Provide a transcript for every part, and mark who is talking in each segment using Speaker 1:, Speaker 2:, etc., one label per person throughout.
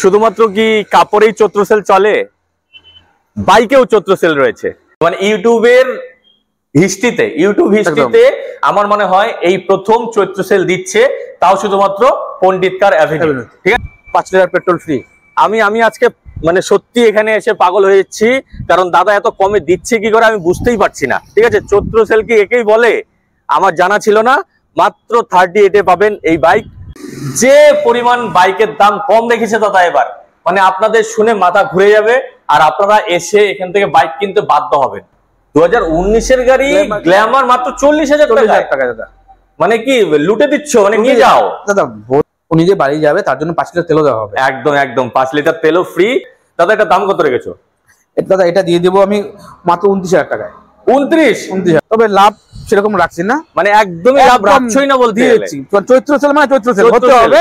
Speaker 1: শুধুমাত্র কি কাপড়েই চৈত্র সেল চলে, বাইকেও চৈত্র সেল রয়েছে। মানে ইউটিউব হিস্ট্রিতে আমার মনে হয় এই প্রথম চৈত্র সেল দিচ্ছে, তাও শুধুমাত্র পণ্ডিত কার অ্যাভিনিউ। ঠিক আছে,
Speaker 2: 5 লিটার পেট্রোল ফ্রি।
Speaker 1: আমি আজকে মানে সত্যি এখানে এসে পাগল হয়ে যাচ্ছি, কারণ দাদা এত কমে দিচ্ছে কি করে আমি বুঝতেই পারছি না। ঠিক আছে, চৈত্র সেল কি একেই বলে? আমার জানা ছিল না। মাত্র 38-এ পাবেন এই বাইক। যে পরিমাণ বাইকের দাম কম রেখেছে দাদা এবার, মানে আপনাদের শুনে মাথা ঘুরে যাবে, আর আপনারা এসে এখান থেকে বাইক কিনতে বাধ্য হবেন। 2019-এর গাড়ি গ্ল্যামার মাত্র 40,000 টাকা দাদা। মানে কি লুটে দিচ্ছ? মানে নিয়ে যাও
Speaker 2: দাদা, উনি যে বাড়ি যাবে তার জন্য 5 লিটার তেলও দেওয়া হবে।
Speaker 1: একদম 5 লিটার তেলও ফ্রি। দাদা এটা দাম কত রেখেছো?
Speaker 2: দাদা এটা দিয়ে দেবো আমি মাত্র 29,000 টাকায়।
Speaker 1: 29,000?
Speaker 2: তবে লাভ সেরকম রাখছি না,
Speaker 1: মানে একদমই লাভ রাখছই না বলতে
Speaker 2: দিয়েছি। চৈত্র সেল মানে চৈত্র সেল হতে হবে।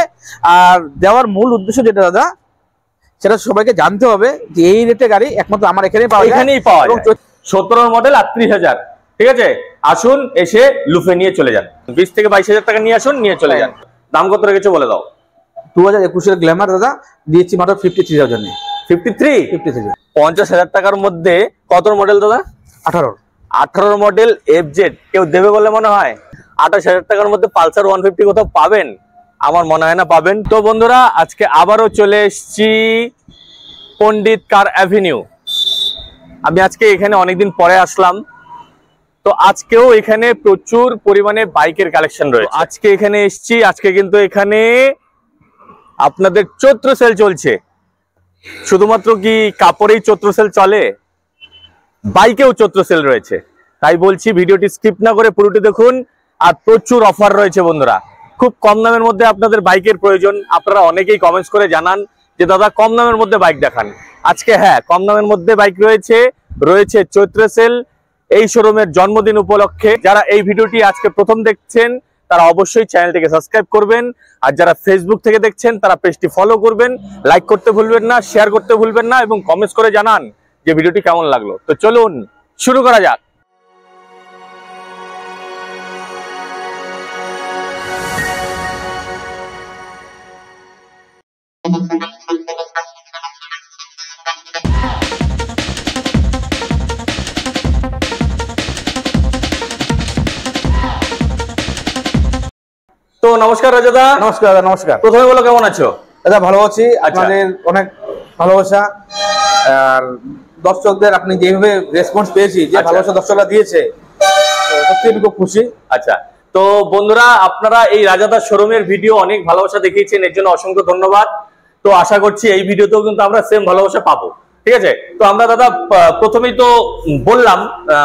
Speaker 2: আর দেওয়ার মূল উদ্দেশ্য যেটা দাদা, সেটা সবাইকে জানতে হবে যে এই রেটে গাড়ি একমাত্র আমার এখানেই পাওয়া যায়।
Speaker 1: 17 মডেল 38,000। ঠিক আছে, আসুন এসে লুফে নিয়ে চলে যান। 20 থেকে 22,000 টাকা নিয়ে আসুন, নিয়ে চলে যান। দাম কত রেখেছো বলে দাও?
Speaker 2: 2021-এর গ্ল্যামার দাদা দিয়েছি মাত্র 53,000।
Speaker 1: 53? 50,000 টাকার মধ্যে কত মডেল দাদা? 18 মডেল এফজেড কেউ দেবে বলে মনে হয়? 28,000 টাকার মধ্যে পালসার 150 কোথাও পাবেন? আমার মনে হয় না পাবেন। তো বন্ধুরা, আজকে আবারও চলে এসেছি পণ্ডিত কার অ্যাভিনিউ। আমি আজকে এখানে অনেকদিন পরে আসলাম, তো আজকেও এখানে প্রচুর পরিমাণে বাইকের কালেকশন রয়েছে। আজকে এখানে এসেছি, আজকে কিন্তু এখানে আপনাদের চৈত্র সেল চলছে। শুধুমাত্র কি কাপড়েই চৈত্র সেল চলে, বাইকেও চৈত্র সেল রয়েছে। তাই বলছি ভিডিওটি স্কিপ না করে পুরোটি দেখুন। আর প্রচুর অফার রয়েছে বন্ধুরা, খুব কম দামের মধ্যে আপনাদের বাইকের প্রয়োজন। আপনারা অনেকেই কমেন্টস করে জানান যে দাদা কম দামের মধ্যে বাইক দেখান। আজকে হ্যাঁ, কম দামের মধ্যে বাইক রয়েছে চৈত্র সেল এই শোরুমের জন্মদিন উপলক্ষে। যারা এই ভিডিওটি আজকে প্রথম দেখছেন তারা অবশ্যই চ্যানেলটিকে সাবস্ক্রাইব করবেন, আর যারা ফেসবুক থেকে দেখছেন তারা পেজটি ফলো করবেন, লাইক করতে ভুলবেন না, শেয়ার করতে ভুলবেন না, এবং কমেন্টস করে জানান যে ভিডিওটি কেমন লাগলো। তো চলুন শুরু করা যাক। তো নমস্কার রাজাদা।
Speaker 2: নমস্কার দাদা। নমস্কার।
Speaker 1: প্রথমে বলো কেমন আছো?
Speaker 2: দাদা ভালো আছি, আপনাদের অনেক ভালোবাসা আর দর্শকদের আপনি যেভাবে রেসপন্স পেয়েছি, যে ভালোবাসা দর্শকরা দিয়েছে, সত্যি আমি খুব খুশি।
Speaker 1: আচ্ছা, তো বন্ধুরা আপনারা এই রাজাদার শোরুমের ভিডিও অনেক ভালোবাসা দেখিয়েছেন, এর জন্য অসংখ্য ধন্যবাদ। তো আশা করছি এই ভিডিওতেও কিন্তু আমরা সেম ভালোবাসা পাবো। ঠিক আছে, তো আমরা দাদা প্রথমেই তো বললাম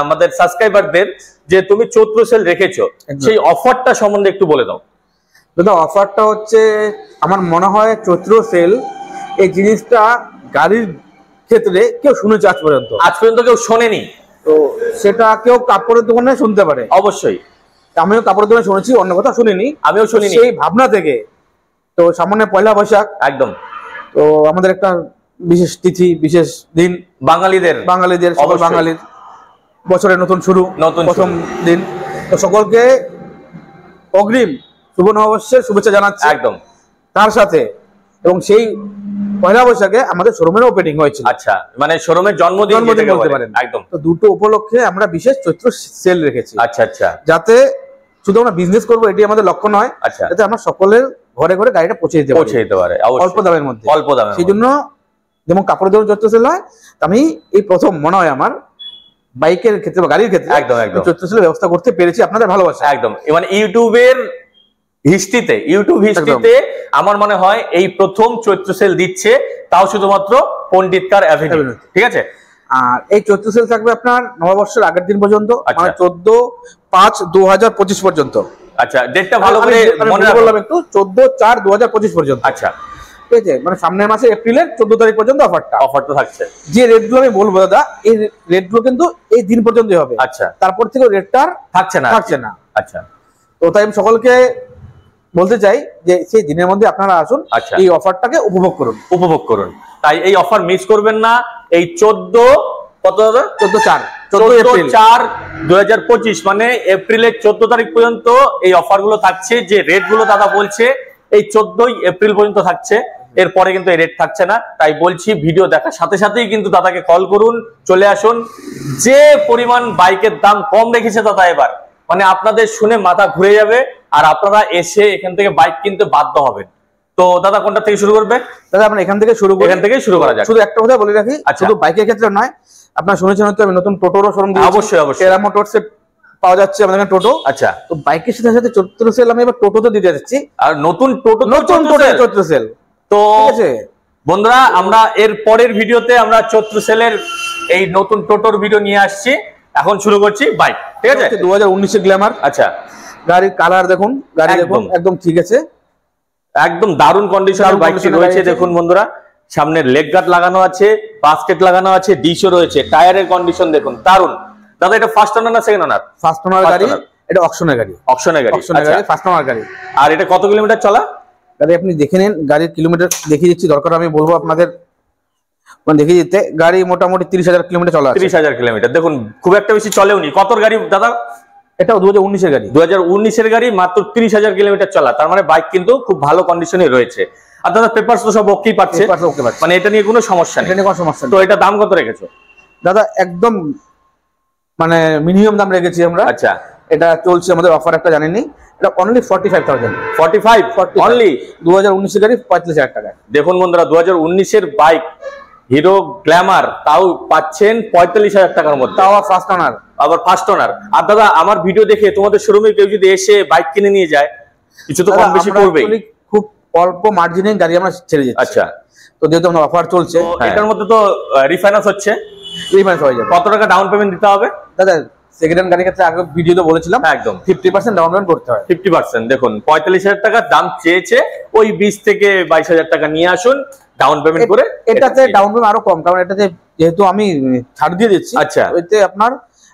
Speaker 1: আমাদের সাবস্ক্রাইবারদের যে তুমি চৈত্র সেল রেখেছো, সেই অফারটা সম্বন্ধে একটু বলে দাও।
Speaker 2: দাদা অফারটা হচ্ছে, আমার মনে হয় চৈত্র সেল এই জিনিসটা গাড়ির ক্ষেত্রে কেউ শুনেছে আজ পর্যন্ত
Speaker 1: কেউ শোনেনি।
Speaker 2: তো সেটা কেউ কাপড়ের দোকানে শুনতে পারে,
Speaker 1: অবশ্যই।
Speaker 2: আমিও কাপড়ের দোকানে শুনেছি, অন্য কথা শুনিনি।
Speaker 1: আমিও শুনিনি।
Speaker 2: সেই ভাবনা থেকে তো সামনে পয়লা বৈশাখ,
Speaker 1: একদম
Speaker 2: তো আমাদের একটা বিশেষ তিথি, বিশেষ দিন, বাঙালিদের সকল বাঙালির বছরের নতুন শুরু, প্রথম দিন। তো সকলকে অগ্রিম শুভ নববর্ষের শুভেচ্ছা জানাচ্ছি।
Speaker 1: একদম
Speaker 2: তার সাথে, এবং সেই পয়লা বৈশাখে আমাদের শোরুমের ওপেনিং হয়েছিল।
Speaker 1: আচ্ছা, মানে শোরুমের জন্মদিন বলতে পারেন। একদম।
Speaker 2: তো দুটো উপলক্ষে আমরা বিশেষ চৈত্র সেল রেখেছি।
Speaker 1: আচ্ছা, যাতে
Speaker 2: শুধু আমরা বিজনেস করবো এটি আমাদের লক্ষ্য নয়, যাতে আমরা সকলের ঘরে ঘরে গাড়িটা পৌঁছে দিতে পারে অল্প দামের মধ্যে। সেই জন্য যেমন কাপড়ের দোকান চৈত্র সেল হয়, আমি এই প্রথম মনে হয় আমার বাইকের ক্ষেত্রে বা গাড়ির ক্ষেত্রে একদম চৈত্র সেলের ব্যবস্থা করতে পেরেছি আপনাদের ভালোবাসা।
Speaker 1: একদম, মানে ইউটিউব হিস্ট্রিতে আমার মনে হয় এই প্রথম চৈত্র সেল দিচ্ছে, তাও শুধুমাত্র পণ্ডিত কার অ্যাভিনিউ। ঠিক আছে,
Speaker 2: আর এই চৈত্র সেল থাকবে আপনার নববর্ষের আগের দিন পর্যন্ত, মানে 14/5/2025 পর্যন্ত।
Speaker 1: আচ্ছা, ডেটটা ভালো করে মনে
Speaker 2: রাখলাম একটু, 14/4/2025 পর্যন্ত।
Speaker 1: আচ্ছা,
Speaker 2: ঠিক আছে, মানে সামনের মাসে এপ্রিলের 14 তারিখ পর্যন্ত অফারটা থাকছে। যে রেটগুলো আমি বলবো দাদা, এই রেটগুলো কিন্তু এই দিন পর্যন্তই হবে।
Speaker 1: আচ্ছা,
Speaker 2: তারপর থেকে রেটটা থাকছে না। আচ্ছা, তো তাই আমি সকলকে বলতে চাই যে সেই দিনের মধ্যে আপনারা আসুন, এই অফারটাকে উপভোগ করুন।
Speaker 1: তাই এই অফার মিস করবেন না। এই 14/4/2025 মানে এপ্রিলের 14 তারিখ পর্যন্ত এই অফার গুলো থাকছে। যে রেট গুলো দাদা বলছে এই 14 এপ্রিল পর্যন্ত থাকছে। এরপরে কিন্তু এই রেট থাকছে না। তাই বলছি ভিডিও দেখার সাথে সাথেই কিন্তু দাদাকে কল করুন, চলে আসুন। যে পরিমাণ বাইকের দাম কম রেখেছে দাদা এবার, মানে আপনাদের শুনে মাথা ঘুরে যাবে আর আপনারা এসে এখান থেকে বাইক কিনতে বাধ্য হবেন। তো দাদা কোনটা থেকে শুরু করবে?
Speaker 2: দাদা আমরা এখান থেকে শুরু করি।
Speaker 1: এখান থেকেই শুরু করা যাক।
Speaker 2: শুধু একটা কথা বলে রাখি, শুধু বাইকের ক্ষেত্রে নয়, আপনারা শুনেছেন হয়তো আমি নতুন টোটোরও শোরুম দিয়েছি।
Speaker 1: অবশ্যই অবশ্যই
Speaker 2: টেরা মোটরস পাওয়া যাচ্ছে আমাদের এখানে টোটো।
Speaker 1: আচ্ছা,
Speaker 2: তো বাইকের সাথে সাথে চৈত্র সেল আমি এবার টোটোতে দিতে যাচ্ছি।
Speaker 1: আর নতুন টোটো
Speaker 2: চৈত্র সেল।
Speaker 1: তো বন্ধুরা আমরা এর পরের ভিডিওতে আমরা চৈত্র সেলের এই নতুন টোটোর ভিডিও নিয়ে আসছি। এখন শুরু করছি বাইক, ঠিক আছে?
Speaker 2: 2019 এর গ্ল্যামার।
Speaker 1: আচ্ছা,
Speaker 2: গাড়ির কালার দেখুন, গাড়ি দেখুন একদম ঠিক আছে,
Speaker 1: একদম দারুণ কন্ডিশনের বাইকটি রয়েছে। দেখুন বন্ধুরা, সামনের লেগ গার্ড লাগানো আছে, বাস্কেট লাগানো আছে, ডিশও রয়েছে, টায়ারের কন্ডিশন দেখুন দারুণ। দাদা এটা ফার্স্ট ওনার না সেকেন্ড ওনার?
Speaker 2: ফার্স্ট ওনার গাড়ি, এটা অকশনের গাড়ি।
Speaker 1: অকশনের গাড়ি,
Speaker 2: ফার্স্ট ওনার গাড়ি।
Speaker 1: আর এটা কত কিলোমিটার চলা?
Speaker 2: গাড়ি আপনি দেখে নেন, গাড়ির কিলোমিটার দেখিয়ে দিচ্ছি, দরকার আমি বলবো আপনাদের দেখিয়ে দিতে। গাড়ি মোটামুটি 30,000 কিলোমিটার চলা।
Speaker 1: 30,000 কিলোমিটার, দেখুন খুব একটা বেশি চলেও নি। কত গাড়ি দাদা?
Speaker 2: এটাও 2019 এর গাড়ি।
Speaker 1: 2019 এর গাড়ি, মাত্র 30,000 কিলোমিটার চলা। তার মানে বাইক কিন্তু খুব ভালো কন্ডিশনে রয়েছে। আর দাদা পেপারস তো সব ওকেই পাচ্ছে, মানে এটা নিয়ে কোনো সমস্যা নেই। তো এটা দাম কত রেখেছো?
Speaker 2: দাদা একদম মানে মিনিমাম দাম রেখেছি আমরা।
Speaker 1: আচ্ছা,
Speaker 2: এটা চলছে আমাদের অফার একটা, জানেননি? এটা অনলি 45,000।
Speaker 1: 45 অনলি
Speaker 2: 2019 এর গাড়ি 45,000 টাকা।
Speaker 1: দেখুন বন্ধুরা, 2019 এর বাইক হিরো গ্ল্যামার, তাও পাচ্ছেন 45,000 টাকার মধ্যে,
Speaker 2: তাও ফার্স্ট ওনার,
Speaker 1: আবার ফার্স্ট ওনার। আর দাদা আমার ভিডিও দেখে তোমাদের শোরুমে কেউ যদি এসে বাইক কিনে নিয়ে যায়, কিছু তো কম বেশি করবে।
Speaker 2: খুব অল্প মার্জিনে গাড়ি আমরা ছেড়ে দিচ্ছি।
Speaker 1: আচ্ছা,
Speaker 2: তো যেহেতু আমাদের অফার চলছে,
Speaker 1: এটার মধ্যে তো রিফাইন্যান্স হচ্ছে,
Speaker 2: রিফাইন্যান্স হয়ে যাবে।
Speaker 1: কত টাকা ডাউন পেমেন্ট দিতে হবে দাদা?
Speaker 2: সেকেন্ড হ্যান্ড গাড়ির ক্ষেত্রে আগে ভিডিওতে বলেছিলাম,
Speaker 1: একদম
Speaker 2: 50% ডাউন পেমেন্ট করতে হয়।
Speaker 1: 50%। দেখুন 45,000 টাকা দাম চেয়েছে, ওই 20 থেকে 22,000 টাকা নিয়ে আসুন ডাউন পেমেন্ট করে।
Speaker 2: এটাতে ডাউন পেমেন্ট আরো কম, কারণ এটাতে যেহেতু আমি ছাড় দিয়ে দিচ্ছি।
Speaker 1: আচ্ছা,
Speaker 2: ওইতে আপনার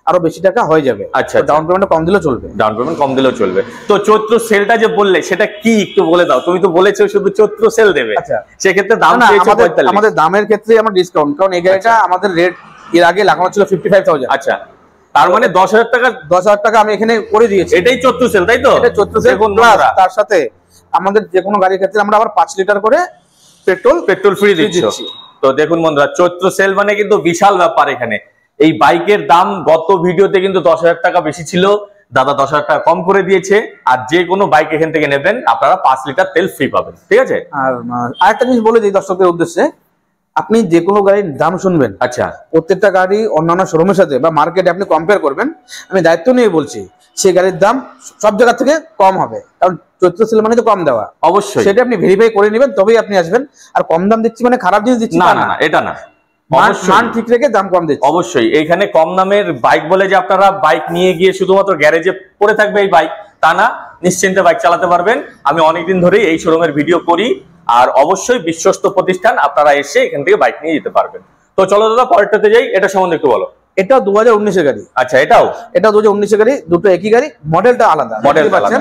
Speaker 2: আরো বেশি টাকা হয়ে যাবে।
Speaker 1: আচ্ছা,
Speaker 2: ডাউন পেমেন্ট কম দিলেও চলবে।
Speaker 1: ডাউন পেমেন্ট কম দিলেও চলবে। তো চৈত্র সেলটা যে বললে সেটা কি একটু বলে দাও। তুমি তো বলেছো শুধু চৈত্র সেল দেবে।
Speaker 2: আচ্ছা,
Speaker 1: সেক্ষেত্রে দাম চেয়েছো 45।
Speaker 2: আমাদের দামের ক্ষেত্রে আমরা ডিসকাউন্ট, কারণ এই গাড়িটা আমাদের রেট এর আগে লাগানো ছিল 55,000।
Speaker 1: আচ্ছা, তার মানে
Speaker 2: 10,000 টাকা আমি এখানে করে দিয়েছি।
Speaker 1: এটাই চৈত্র সেল, তাই তো?
Speaker 2: এটা চৈত্র সেল। তার সাথে আমাদের যে কোনো গাড়ির ক্ষেত্রে আমরা আবার 5 লিটার করে পেট্রোল ফ্রি দিচ্ছি।
Speaker 1: তো দেখুন বন্ধুরা, চৈত্র সেল মানে কিন্তু বিশাল ব্যাপার। এখানে এই বাইকের দাম গত ভিডিওতে কিন্তু 10,000 টাকা বেশি ছিল, দাদা 10,000 টাকা কম করে দিয়েছে। আর যে কোনো বাইক এখান থেকে নেবেন আপনারা 5 লিটার তেল ফ্রি পাবেন, ঠিক আছে?
Speaker 2: আর আরেকটা জিনিস বলে দিই দর্শকদের উদ্দেশ্যে, আপনি যে কোনো গাড়ির দাম শুনবেন,
Speaker 1: আচ্ছা,
Speaker 2: প্রত্যেকটা গাড়ি অন্যান্য শোরুমের সাথে বা মার্কেটে আপনি কম্পেয়ার করবেন। আমি দায়িত্ব নিয়ে বলছি, সেই গাড়ির দাম সব জায়গা থেকে কম হবে, কারণ চৈত্র সেল মানে তো কম দেওয়া।
Speaker 1: অবশ্যই
Speaker 2: সেটা আপনি ভেরিফাই করে নেবেন, তবেই আপনি আসবেন। আর কম দাম দিচ্ছি মানে খারাপ জিনিস দিচ্ছি
Speaker 1: না, না, এটা না।
Speaker 2: মান ঠিক রেখে দাম কম দিচ্ছি।
Speaker 1: অবশ্যই এইখানে কম দামের বাইক বলে যে আপনারা বাইক নিয়ে গিয়ে শুধুমাত্র গ্যারেজে পড়ে থাকবে এই বাইক, তা না। নিশ্চিন্তে বাইক চালাতে পারবেন। আমি অনেকদিন ধরেই এই শোরুমের ভিডিও করি, আর অবশ্যই বিশ্বস্ত প্রতিষ্ঠান, আপনারা এসে এখান থেকে বাইক নিয়ে যেতে পারবেন। তো চলো দাদা পরেরটাতে যাই, এটা সম্বন্ধে একটু বলো।
Speaker 2: এটা 2019 এর গাড়ি।
Speaker 1: আচ্ছা, এটা
Speaker 2: 2019 এর গাড়ি, দুটো একই গাড়ি, মডেলটা আলাদা।
Speaker 1: মডেল পাচ্ছেন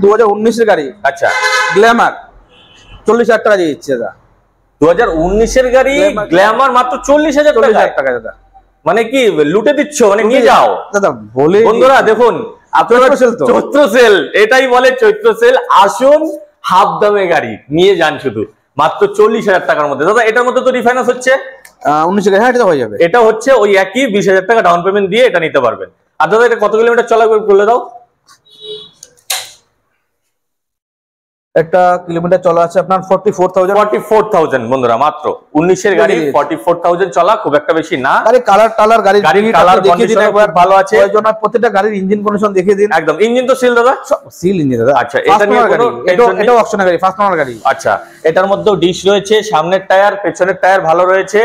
Speaker 2: 2019 এর গাড়ি।
Speaker 1: আচ্ছা,
Speaker 2: গ্ল্যামার 40,000 টাকা দিয়ে দিচ্ছে দাদা।
Speaker 1: 2019 এর গাড়ি গ্ল্যামার মাত্র 40,000 টাকা দাদা। মানে কি লুটে দিচ্ছ? মানে নিয়ে যাও
Speaker 2: দাদা বলে।
Speaker 1: বন্ধুরা দেখুন, আপনারা চৈত্র সেল, এটাই বলে চৈত্র সেল। আসুন, হাফ দামে গাড়ি নিয়ে যান শুধু মাত্র 40,000 টাকার মধ্যে। দাদা এটার মধ্যে তো রিফাইন্যান্স হচ্ছে
Speaker 2: 19 টাকা। হ্যাঁ, এটা হয়ে যাবে।
Speaker 1: এটা হচ্ছে ওই একই 20,000 টাকা ডাউন পেমেন্ট দিয়ে এটা নিতে পারবেন। আর দাদা এটা কত কিলোমিটার চলা বলে দাও?
Speaker 2: একটা কিলোমিটার চলা আছে আপনার
Speaker 1: 44,000 বন্ধুরা, মাত্র 19 এর গাড়ি 44,000 চলা, খুব একটা বেশি না।
Speaker 2: গাড়ি কালার গাড়ির
Speaker 1: কালার কন্ডিশন ভালো আছে।
Speaker 2: প্রয়োজন প্রত্যেকটা গাড়ির ইঞ্জিন কন্ডিশন দেখিয়ে দিন।
Speaker 1: একদম ইঞ্জিন তো সিল দাদা,
Speaker 2: সিল ইঞ্জিন দাদা।
Speaker 1: আচ্ছা, এটা নিয়ে
Speaker 2: এটাও অপশনাল গাড়ি, ফার্স্ট ওনার গাড়ি।
Speaker 1: আচ্ছা, এটার মধ্যেও ডিশ রয়েছে, সামনের টায়ার পেছনের টায়ার ভালো রয়েছে,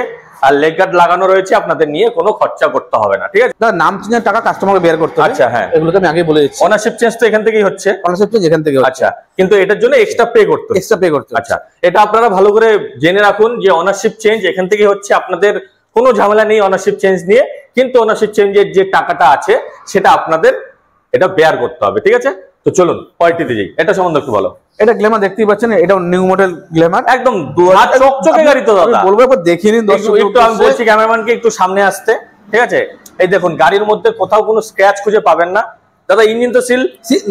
Speaker 1: আর লেগ গার্ড লাগানো রয়েছে। আপনাদের নিয়ে কোনো খরচা করতে হবে না, ঠিক আছে?
Speaker 2: নাম চেঞ্জের টাকা কাস্টমারকে বের করতে হবে।
Speaker 1: আচ্ছা, হ্যাঁ,
Speaker 2: এগুলো তো আমি আগে বলে দিচ্ছি।
Speaker 1: ওনারশিপ চেঞ্জ তো এখান থেকেই হচ্ছে।
Speaker 2: ওনারশিপ চেঞ্জ এখান থেকে।
Speaker 1: আচ্ছা, কিন্তু এটার জন্য এক্সট্রা পে করতে হবে। আচ্ছা, এটা আপনারা ভালো করে জেনে রাখুন যে ওনারশিপ চেঞ্জ এখান থেকে হচ্ছে। আপনাদের কোনো ঝামেলা নেই ওনারশিপ চেঞ্জ নিয়ে, কিন্তু ওনারশিপ চেঞ্জের যে টাকাটা আছে সেটা আপনাদের এটা বেয়ার করতে হবে, ঠিক আছে? তো চলুন পরেরটিতে যাই, এটা সম্বন্ধে একটু বলো।
Speaker 2: এটা গ্ল্যামার দেখতেই পাচ্ছেন, এটা নিউ মডেল গ্ল্যামার,
Speaker 1: একদম চকচকে গাড়ি তো দাদা।
Speaker 2: বলবো একবার দেখিয়ে নিন দর্শক।
Speaker 1: একটু আমি বলছি ক্যামেরাম্যানকে একটু সামনে আসতে, ঠিক আছে? এই দেখুন, গাড়ির মধ্যে কোথাও কোনো স্ক্র্যাচ খুঁজে পাবেন না দাদা। ইঞ্জিন তো সিল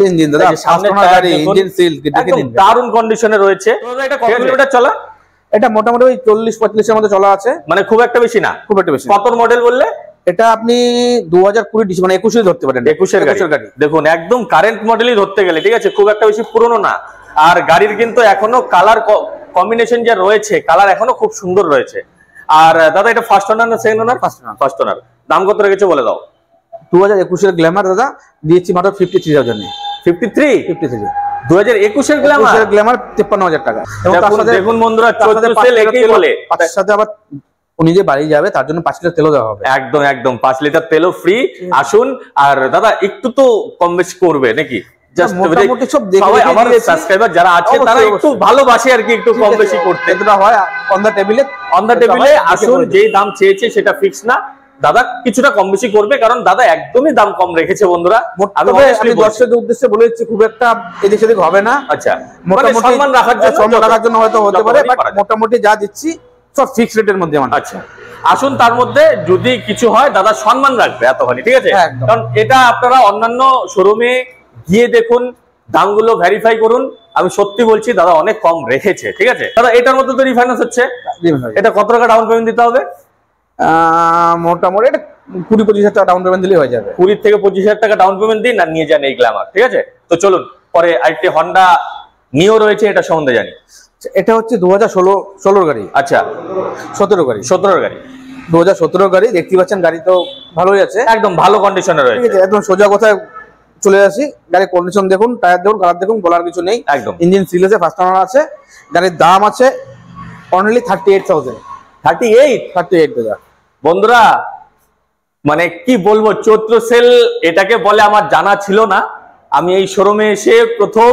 Speaker 2: ইঞ্জিন দাদা, সামনের গাড়ি ইঞ্জিন সিল, দেখে নিন,
Speaker 1: দারুণ কন্ডিশনে রয়েছে। দাদা এটা কত কিলোমিটার চলা?
Speaker 2: এটা মোটামুটি 40-45 এর মধ্যে চলা আছে,
Speaker 1: মানে খুব একটা বেশি না,
Speaker 2: খুব একটা বেশি।
Speaker 1: কত মডেল বললে?
Speaker 2: এটা আপনি 2020 ডিসেম্বর, মানে 21 ধরতে পারেন,
Speaker 1: 21 গাড়ি। দেখুন একদম কারেন্ট মডেলই ধরতে গেলে, ঠিক আছে, খুব একটা বেশি পুরনো না। আর গাড়ির কিন্তু এখনো কালার কম্বিনেশন যা রয়েছে, কালার এখনো খুব সুন্দর রয়েছে। আর দাদা এটা ফার্স্ট ওনার না সেকেন্ড ওনার? ফার্স্ট ওনার। দাম কত রেখেছো বলে দাও।
Speaker 2: 2021 এর গ্ল্যামার দাদা দিয়েছি মাত্র 53,000 এ।
Speaker 1: 53 2021 এর
Speaker 2: গ্ল্যামার 53,000 টাকা। এবং তার সাথে
Speaker 1: দেখুন বন্ধুরা, 14 সেল একই বলে,
Speaker 2: তার সাথে আবার উনি যে বাড়ি যাবে তার জন্য 5 লিটার তেলও দেওয়া হবে।
Speaker 1: একদম একদম 5 লিটার তেলও ফ্রি। আসুন, আর দাদা একটু তো কম বেশি করবে নাকি?
Speaker 2: মোটামুটি সব দেখে
Speaker 1: আমার সাবস্ক্রাইবার যারা আছে তারা একটু ভালোবাসে আর কি, একটু কম বেশি করতে।
Speaker 2: যেটা হয় অন দা টেবিলে,
Speaker 1: আসুন, যেই দাম চেয়েছে সেটা ফিক্স না, দাদা কিছুটা কম বেশি করবে, কারণ দাদা একদমই দাম কম রেখেছে বন্ধুরা।
Speaker 2: আমি দর্শকদের উদ্দেশ্যে বলেছি খুব একটা এদিক সেদিক হবে না।
Speaker 1: আচ্ছা,
Speaker 2: মোটামুটি
Speaker 1: সম্মান রাখার জন্য
Speaker 2: হয়তো হতে পারে, বাট মোটামুটি যা দিচ্ছি সব ফিক্স রেটের মধ্যে।
Speaker 1: আচ্ছা, আসুন, তার মধ্যে যদি কিছু হয় দাদা সম্মান রাখবে এতখানি, ঠিক আছে? কারণ এটা আপনারা অন্যান্য শোরুমে গিয়ে দেখুন, দামগুলো ভেরিফাই করুন। আমি সত্যি বলছি দাদা অনেক কম রেখেছে, ঠিক আছে? দাদা এটার মধ্যে তো রিফাইন্যান্স হচ্ছে, এটা কত টাকা ডাউন পেমেন্ট দিতে হবে?
Speaker 2: মোটামুটি এটা 20-25 টাকা ডাউন পেমেন্ট দিলেই হয়ে যাবে।
Speaker 1: 20 থেকে 25,000 টাকা ডাউন পেমেন্ট দিন আর নিয়ে যান এই গ্ল্যামার, ঠিক আছে? তো চলুন পরে আরেকটি হন্ডা নিও রয়েছে, এটা সম্বন্ধে জানি।
Speaker 2: এটা হচ্ছে 2016 গাড়ি।
Speaker 1: আচ্ছা,
Speaker 2: 17 গাড়ি।
Speaker 1: 17 গাড়ি,
Speaker 2: 2017 গাড়ি। দেখতে পাচ্ছেন গাড়ি তো ভালোই আছে,
Speaker 1: একদম ভালো কন্ডিশনে রয়েছে,
Speaker 2: ঠিক আছে? একদম সোজা কথায় চলে আসি, গাড়ির কন্ডিশন দেখুন, টায়ার দেখুন, কালার দেখুন, বলার কিছু নেই।
Speaker 1: একদম
Speaker 2: ইঞ্জিন সিল আছে, ফার্স্ট ওনার আছে। গাড়ির দাম আছে অনলি 38,000। 38 দাদা।
Speaker 1: বন্ধুরা মানে কি বলবো, চৈত্র সেল এটাকে বলে আমার জানা ছিল না। আমি এই শোরুমে এসে প্রথম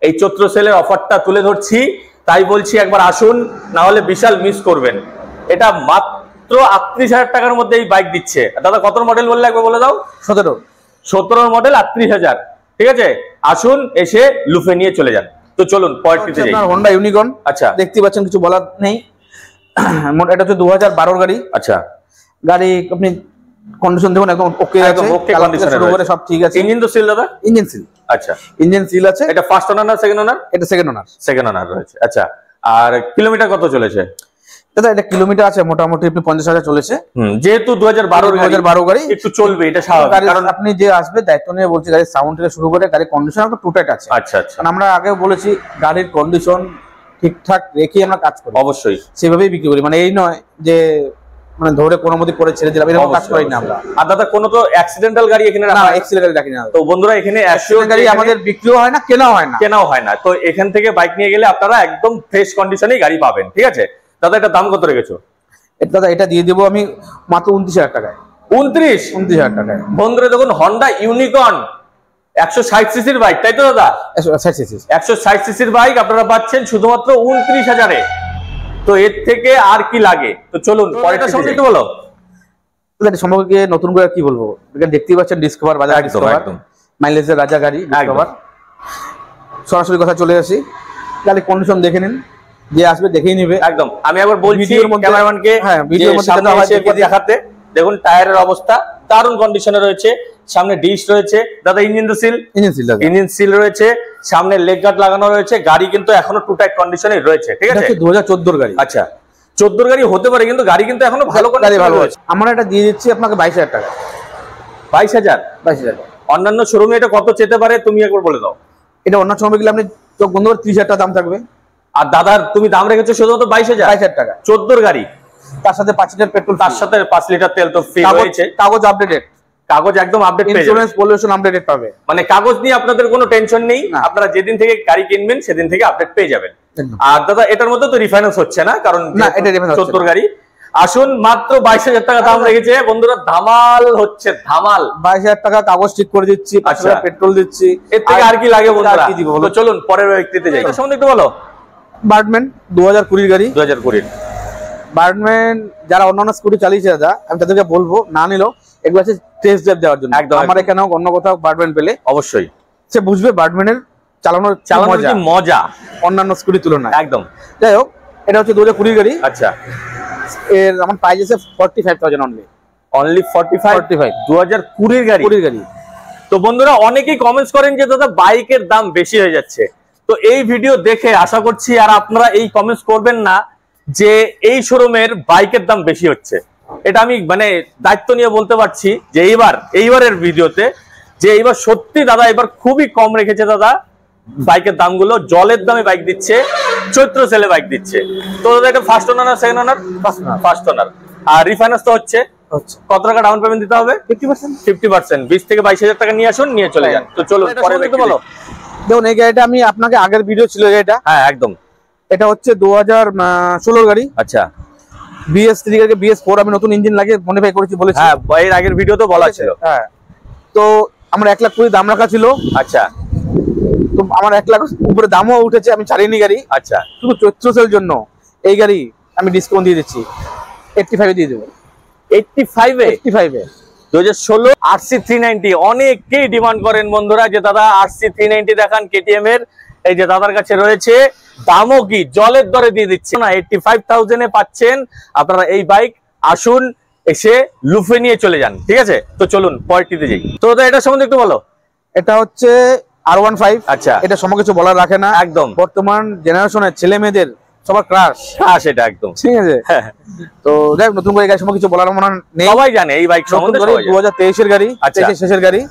Speaker 1: এই চৈত্র সেলের অফারটা তুলে ধরছি, তাই বলছি একবার আসুন, না হলে বিশাল মিস করবেন। এটা মাত্র 38,000 টাকার মধ্যে এই বাইক দিচ্ছে। দাদা কত মডেল বললে একবার বলে দাও? 17 মডেল, 38,000, ঠিক আছে? আসুন, এসে লুফে নিয়ে চলে যান। তো চলুন পরেরটিতে যাই।
Speaker 2: আপনার হোন্ডা ইউনিকর্ন।
Speaker 1: আচ্ছা,
Speaker 2: দেখতে পাচ্ছেন, কিছু বলার নেই। এটা হচ্ছে 2012 গাড়ি।
Speaker 1: আচ্ছা,
Speaker 2: গাড়ি আপনি কন্ডিশন দেখুন, একদম ওকে আছে,
Speaker 1: ওকে কন্ডিশনে রয়েছে,
Speaker 2: সব ঠিক আছে।
Speaker 1: ইঞ্জিন তো সিল দাদা?
Speaker 2: Engine seal.
Speaker 1: আচ্ছা,
Speaker 2: ইঞ্জিন সিল আছে।
Speaker 1: এটা ফার্স্ট ওনার না সেকেন্ড ওনার?
Speaker 2: এটা সেকেন্ড ওনার।
Speaker 1: সেকেন্ড ওনার রয়েছে। আচ্ছা, আর কিলোমিটার কত চলেছে
Speaker 2: দাদা? এটা কিলোমিটার আছে মোটামুটি 50,000 চলেছে।
Speaker 1: যেহেতু 2012 গাড়ি একটু চলবে, এটা স্বাভাবিক, কারণ
Speaker 2: আপনি যে আসবে দায়িত্ব নিয়ে বলছি, গাড়ির সাউন্ড থেকে শুরু করে গাড়ির কন্ডিশন একটু টুটাইট আছে।
Speaker 1: আচ্ছা আচ্ছা,
Speaker 2: আমরা আগেও বলেছি গাড়ির কন্ডিশন ঠিকঠাক রেখে আমরা কাজ করি,
Speaker 1: অবশ্যই
Speaker 2: সেভাবেই বিক্রি করি। মানে এই নয় যে মানে ধরে কোনো মতে করে ছেড়ে দিলাম, এরকম কাজ করি না আমরা।
Speaker 1: আর দাদা কোনো তো অ্যাক্সিডেন্টাল গাড়ি এখানে
Speaker 2: না, অ্যাক্সিডেন্ট গাড়ি রাখি না।
Speaker 1: তো বন্ধুরা এখানে অ্যাক্সিডেন্ট গাড়ি
Speaker 2: আমাদের বিক্রিও হয় না, কেনাও হয় না।
Speaker 1: তো এখান থেকে বাইক নিয়ে গেলে আপনারা একদম ফ্রেশ কন্ডিশনেই গাড়ি পাবেন, ঠিক আছে? দাদা এটা দাম কত রেখেছো?
Speaker 2: দাদা এটা দিয়ে দেবো আমি মাত্র 29,000 টাকায়।
Speaker 1: 29,000
Speaker 2: টাকায়।
Speaker 1: বন্ধুরা দেখুন, হন্ডা ইউনিকর্ন 160 সিসির বাইক, তাই তো দাদা? 160 সিসির বাইক আপনারা পাচ্ছেন শুধুমাত্র 29,000-এ। তো এর থেকে আর কি লাগে? তো চলুন পরেরটা সম্পর্কে একটু বলো।
Speaker 2: সম্পর্কে নতুন করে কি বলবো, দেখতেই পাচ্ছেন ডিসকভার, বাজাজ ডিসকভার, মাইলেজের রাজা গাড়ি ডিসকভার। সরাসরি কথা চলে আসি, গাড়ির কন্ডিশন দেখে নিন, যে আসবে দেখেই নিবে।
Speaker 1: একদম, আমি একবার বলছি ক্যামেরাম্যানকে, হ্যাঁ ভিডিওর মধ্যে দেখাতে। দেখুন টায়ারের অবস্থা দারুণ কন্ডিশনে রয়েছে, সামনে ডিশ রয়েছে দাদা, ইঞ্জিন সিল রয়েছে, সামনে লেগ গার্ড লাগানো রয়েছে। গাড়ি কিন্তু এখনো টু টাইট কন্ডিশনে রয়েছে, ঠিক আছে?
Speaker 2: 2014 গাড়ি।
Speaker 1: আচ্ছা, 14 গাড়ি হতে পারে, কিন্তু গাড়ি কিন্তু এখনো ভালো কন্ডিশনে রয়েছে।
Speaker 2: আমরা এটা দিয়ে দিচ্ছি আপনাকে 22,000 টাকা।
Speaker 1: 22,000? অন্যান্য শোরুমে এটা কত যেতে পারে তুমি একবার বলে দাও।
Speaker 2: এটা অন্য শোরুমে গেলে আপনি চোখ বন্ধ করে 30,000 টাকা দাম থাকবে।
Speaker 1: আর দাদার তুমি দাম রেখেছো শুধুমাত্র 22,000
Speaker 2: টাকা।
Speaker 1: 14 গাড়ি,
Speaker 2: তার সাথে 5 লিটার পেট্রোল,
Speaker 1: তার সাথে 5 লিটার তেল তো ফ্রি রয়েছে।
Speaker 2: কাগজ আপডেটেড,
Speaker 1: কাগজ একদম আপডেট পেয়ে যাবেন,
Speaker 2: ইন্স্যুরেন্স পলিউশন আপডেটেড পাবে।
Speaker 1: মানে কাগজ নিয়ে আপনাদের কোনো টেনশন নেই, আপনারা যেদিন থেকে গাড়ি কিনবেন সেদিন থেকে আপডেট পেয়ে যাবেন। আর দাদা এটার মধ্যে তো রিফাইন্যান্স হচ্ছে না, কারণ
Speaker 2: না, এটা রিফাইন্যান্স
Speaker 1: 14 গাড়ি। আসুন, মাত্র 22,000 টাকা দাম রেখেছে বন্ধুরা, ধামাল হচ্ছে, ধামাল।
Speaker 2: 22,000 টাকা কাগজ ঠিক করে দিচ্ছি, 5 লিটার পেট্রোল দিচ্ছি,
Speaker 1: এর থেকে আর কি লাগে বন্ধুরা? তো চলুন পরের ব্যক্তিতে যাই। সম্বন্ধে একটু বলো।
Speaker 2: বার্ডম্যান 2020 গাড়ি।
Speaker 1: 2020
Speaker 2: বার্ডম্যান যারা অন্যান্য স্কুটি চালিয়েছে দাদা, আমি তাদেরকে বলবো না নিলেও একবার টেস্ট ড্রাইভ দেওয়ার জন্য। আমার এখানে অন্য কোথাও বার্ডম্যান পেলে অবশ্যই সে বুঝবে বার্ডম্যানের চালানোর কি মজা অন্যান্য স্কুটির তুলনায়। একদম। যাই হোক, এটা হচ্ছে 2020 গাড়ি।
Speaker 1: আচ্ছা,
Speaker 2: এর আমার প্রাইস আছে 45,000
Speaker 1: অনলি 45 2020 গাড়ি। তো বন্ধুরা অনেকেই কমেন্টস করেন যে দাদা বাইকের দাম বেশি হয়ে যাচ্ছে। তো এই ভিডিও দেখে আশা করছি আর আপনারা এই কমেন্টস করবেন না যে এই শোরুমের বাইকের দাম বেশি হচ্ছে। এটা আমি মানে দায়িত্ব নিয়ে বলতে পারছি যে এইবারের ভিডিওতে যে এইবার সত্যি দাদা এবার খুবই কম রেখেছে দাদা বাইকের দামগুলো। জলের দামে বাইক দিচ্ছে, চৈত্র সেলে বাইক দিচ্ছে। তো দাদা এটা ফার্স্ট ওনার না সেকেন্ড ওনার? First owner. আর রিফাইন্যান্স তো হচ্ছে, কত টাকা ডাউন পেমেন্ট দিতে হবে? 50%। 20 থেকে 22,000 টাকা নিয়ে আসুন, নিয়ে চলে যান। তো চলো পরে বলো।
Speaker 2: দেখুন এই গাড়িটা আমি আপনাকে আগের ভিডিও ছিল এটা,
Speaker 1: হ্যাঁ একদম,
Speaker 2: এটা হচ্ছে 2016 গাড়ি।
Speaker 1: আচ্ছা,
Speaker 2: BS3 থেকে BS4 আমি নতুন ইঞ্জিন লাগিয়ে মডিফাই করেছি বলেছি।
Speaker 1: হ্যাঁ এর আগের ভিডিওতে বলা ছিল।
Speaker 2: হ্যাঁ, তো আমরা 1,20,000 দাম রাখা ছিল।
Speaker 1: আচ্ছা,
Speaker 2: তো আমার 1,00,000 উপরে দামও উঠেছে, আমি ছাড়িনি গাড়ি। আচ্ছা, শুধু চৈত্র সেল জন্য এই গাড়ি আমি ডিসকাউন্ট দিয়ে দিচ্ছি, 85 দিয়ে দেবো।
Speaker 1: 85 এ 2016 RC390 অনেকেই ডিমান্ড করেন বন্ধুরা যে দাদা RC390 দেখান KTM এর। এই যে দাদার কাছে রয়েছে, দামও কি জলের দরে দিয়ে দিচ্ছে না, 85,000 এ পাচ্ছেন আপনারা এই বাইক। আসুন এসে লুফে নিয়ে চলে যান, ঠিক আছে? তো চলুন পরেরটিতে যাই। তো দাদা এটা সম্বন্ধে একটু বলো।
Speaker 2: এটা হচ্ছে R15।
Speaker 1: আচ্ছা,
Speaker 2: এটা সময় কিছু বলার রাখে না,
Speaker 1: একদম
Speaker 2: বর্তমান জেনারেশনের ছেলে মেয়েদের সবার ক্রাশ।
Speaker 1: এটা একদম
Speaker 2: ঠিক আছে। তো যাই হোক, নতুন করে গাড়ি সময় কিছু বলার মনে নেই,
Speaker 1: সবাই জানে এই বাইক সম্বন্ধে।
Speaker 2: 2023 এর গাড়ি, 23 শেষের গাড়ি।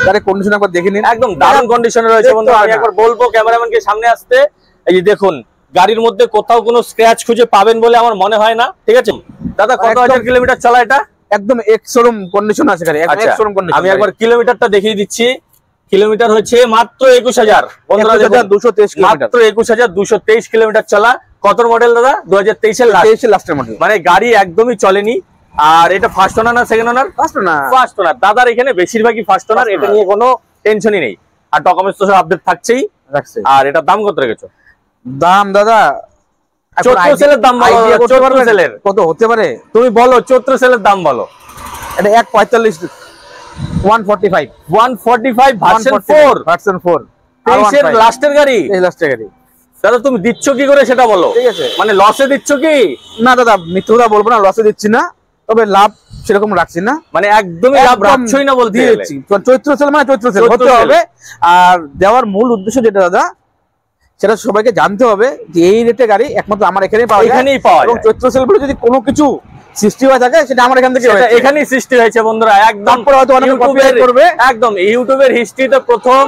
Speaker 2: গাড়ির কন্ডিশন একবার দেখে নিন,
Speaker 1: একদম দারুণ কন্ডিশনে রয়েছে বন্ধুরা। আমি একবার বলবো ক্যামেরাম্যানকে সামনে আসতে। এই যে দেখুন, গাড়ির মধ্যে কোথাও কোনো স্ক্র্যাচ খুঁজে পাবেন বলে আমার মনে হয় না, ঠিক আছে? দাদা কত হাজার কিলোমিটার চলা এটা?
Speaker 2: একদম এক্স শোরুম কন্ডিশন আছে গাড়ি, একদম এক্স শোরুম কন্ডিশন।
Speaker 1: আমি একবার কিলোমিটারটা দেখিয়ে দিচ্ছি। কিলোমিটার হচ্ছে মাত্র 21,000 বন্ধুরা,
Speaker 2: 21,223 কিলোমিটার,
Speaker 1: মাত্র 21,223 কিলোমিটার চলা। কত মডেল দাদা? 2023 এর লাস্টের মডেল। মানে গাড়ি একদমই চলেনি। আর এটা ফার্স্ট ওনার না সেকেন্ড ওনার? ফার্স্ট ওনার। দাদার এখানে বেশিরভাগই ফার্স্ট ওনার, এটা নিয়ে কোনো টেনশনই নেই। আর ডকুমেন্টস তো সব আপডেট থাকছেই। আর এটা দাম কত রেখেছো?
Speaker 2: দাম দাদা
Speaker 1: চৈত্র সেলের দাম বলো, চৈত্র সেলের
Speaker 2: কত হতে পারে তুমি
Speaker 1: বলো, চৈত্র সেলের দাম বলো।
Speaker 2: এটা 145 145
Speaker 1: 145 ভার্সন 4 23 এর লাস্টের গাড়ি।
Speaker 2: এই লাস্টের গাড়ি
Speaker 1: দাদা তুমি দিচ্ছ কি করে সেটা বলো, ঠিক আছে? মানে লসে দিচ্ছ কি?
Speaker 2: না দাদা মিথ্যা কথা বলবো না, লসে দিচ্ছি না, তবে লাভ সেরকম রাখছি না,
Speaker 1: মানে একদমই লাভ রাখছই না বলতে
Speaker 2: দিচ্ছি। চৈত্র সেল মানে চৈত্র সেল হতে হবে। আর দেওয়ার মূল উদ্দেশ্য যেটা দাদা, সেটা সবাইকে জানতে হবে যে এই রেটে গাড়ি একমাত্র আমার এখানেই পাওয়া যায়। এবং চৈত্র সেল বলে যদি কোনো কিছু সৃষ্টি হয়ে থাকে সেটা আমার এখান থেকে
Speaker 1: এখানেই সৃষ্টি হয়েছে বন্ধুরা। একদম একদম ইউটিউবের হিস্ট্রিতে প্রথম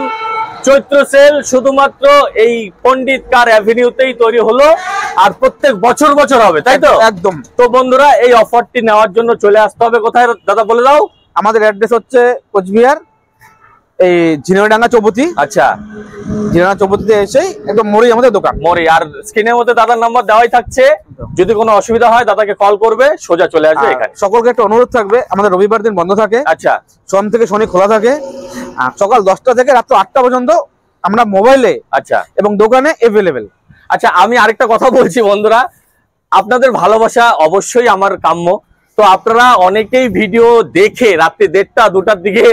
Speaker 1: চৈত্র সেল শুধুমাত্র এই পণ্ডিত কার অ্যাভিনিউতেই তৈরি হলো, আর প্রত্যেক বছর বছর হবে, তাই তো? একদম। তো বন্ধুরা এই অফারটি নেওয়ার জন্য চলে আসতে হবে কোথায় দাদা বলে দাও।
Speaker 2: আমাদের অ্যাড্রেস হচ্ছে কোচবিহার, এই ঝিনাইডাঙ্গা চৌপতি।
Speaker 1: আচ্ছা,
Speaker 2: ঝিনাইডাঙ্গা চৌপতিতে এসে একদম মোড়েই আমাদের দোকান,
Speaker 1: মোড়ে। আর স্ক্রিনের মধ্যে দাদার নাম্বার দেওয়াই থাকছে, যদি কোনো অসুবিধা হয় দাদাকে কল করবে, সোজা চলে আসবে এখানে।
Speaker 2: সকলকে একটা অনুরোধ থাকবে, আমাদের রবিবার দিন বন্ধ থাকে।
Speaker 1: আচ্ছা,
Speaker 2: সোম থেকে শনি খোলা থাকে, আর সকাল 10টা থেকে রাত 8টা পর্যন্ত আমরা মোবাইলে
Speaker 1: আচ্ছা
Speaker 2: এবং দোকানে অ্যাভেলেবেল।
Speaker 1: আচ্ছা, আমি আরেকটা কথা বলছি বন্ধুরা, আপনাদের ভালোবাসা অবশ্যই আমার কাম্য। তো আপনারা অনেকেই ভিডিও দেখে রাত্রি 1:30 2টার দিকে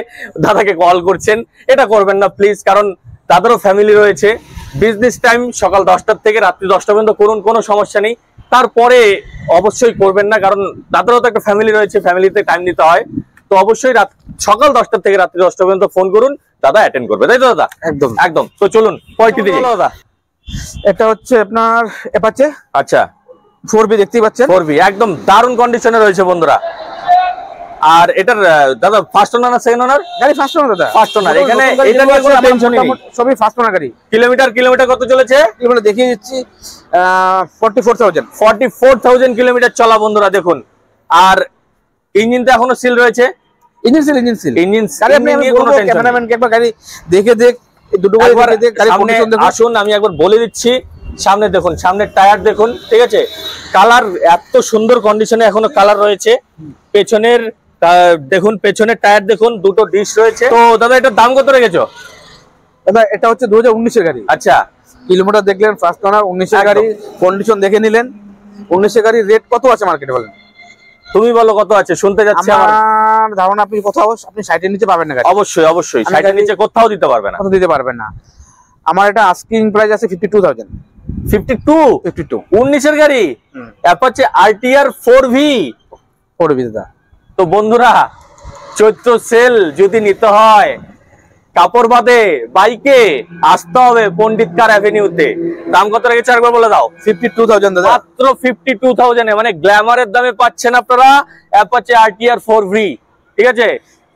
Speaker 1: দাদাকে কল করছেন, এটা করবেন না প্লিজ, কারণ দাদারও ফ্যামিলি রয়েছে। বিজনেস টাইম সকাল 10টার থেকে রাত্রি 10টা পর্যন্ত করুন, কোনো সমস্যা নেই। তারপরে অবশ্যই করবেন না, কারণ দাদারও তো একটা ফ্যামিলি রয়েছে, ফ্যামিলিতে টাইম দিতে হয়। তো অবশ্যই সকাল 10টা থেকে রাত্রি 10টা পর্যন্ত ফোন করুন, দাদা অ্যাটেন্ড করবে, তাই তো দাদা?
Speaker 2: একদম
Speaker 1: একদম। তো চলুন পরেরটিতে যাই দাদা।
Speaker 2: এটা হচ্ছে আপনার অ্যাপাচে।
Speaker 1: আচ্ছা,
Speaker 2: 4B দেখতেই পাচ্ছেন,
Speaker 1: 4B একদম দারুণ কন্ডিশনে রয়েছে বন্ধুরা। আর এটার দাদা ফার্স্ট ওনার না সেকেন্ড ওনার?
Speaker 2: গাড়ি ফার্স্ট ওনার দাদা,
Speaker 1: ফার্স্ট ওনার। এখানে এটা নিয়ে কোনো টেনশন নেই,
Speaker 2: সবই ফার্স্ট ওনার গাড়ি।
Speaker 1: কিলোমিটার কত চলেছে?
Speaker 2: কিলোমিটার দেখিয়ে দিচ্ছি,
Speaker 1: 44,000 কিলোমিটার চলা বন্ধুরা, দেখুন। আর ইঞ্জিন তো এখনো সিল রয়েছে,
Speaker 2: ইঞ্জিন গাড়ি। আপনি ক্যামেরাম্যানকে একবার গাড়ি দেখে দুটো গাড়ি দেখে গাড়ি কন্ডিশন দেখুন।
Speaker 1: আসুন আমি একবার বলে দিচ্ছি, সামনে দেখুন, সামনের টায়ার দেখুন, ঠিক আছে? কালার এত সুন্দর কন্ডিশনে এখনো কালার রয়েছে। পেছনের দেখুন, পেছনের টায়ার দেখুন, দুটো ডিশ রয়েছে। তো দাদা এটার দাম কত রেখেছো?
Speaker 2: দাদা এটা হচ্ছে 2019 এর গাড়ি।
Speaker 1: আচ্ছা,
Speaker 2: কিলোমিটার দেখলেন ফার্স্ট ওনার, 19 এর গাড়ি, কন্ডিশন দেখে নিলেন। 19 এর গাড়ি রেট কত আছে মার্কেটে বলেন?
Speaker 1: তুমি বলো কত আছে, শুনতে যাচ্ছি।
Speaker 2: আমার ধারণা আপনি কোথাও 60 এর নিচে পাবেন না গাড়ি।
Speaker 1: অবশ্যই 60 এর নিচে কোথাও দিতে পারবে না,
Speaker 2: দিতে পারবেন না। আমার এটা আস্কিং প্রাইস আছে 52,000।
Speaker 1: 52 19 এর গাড়ি, অ্যাপাচে RTR 4V
Speaker 2: দাদা।
Speaker 1: তো বন্ধুরা চৈত্র সেল যদি নিতে হয় কাপড় বাদে বাইকে আসতে হবে পন্ডিত কার অ্যাভিনিউতে। দাম কত রেখেছে একবার বলে দাও।
Speaker 2: 52,000 দাদা,
Speaker 1: মাত্র 52,000 এ, মানে গ্ল্যামারের দামে পাচ্ছেন আপনারা অ্যাপাচে RTR 4V। ঠিক আছে,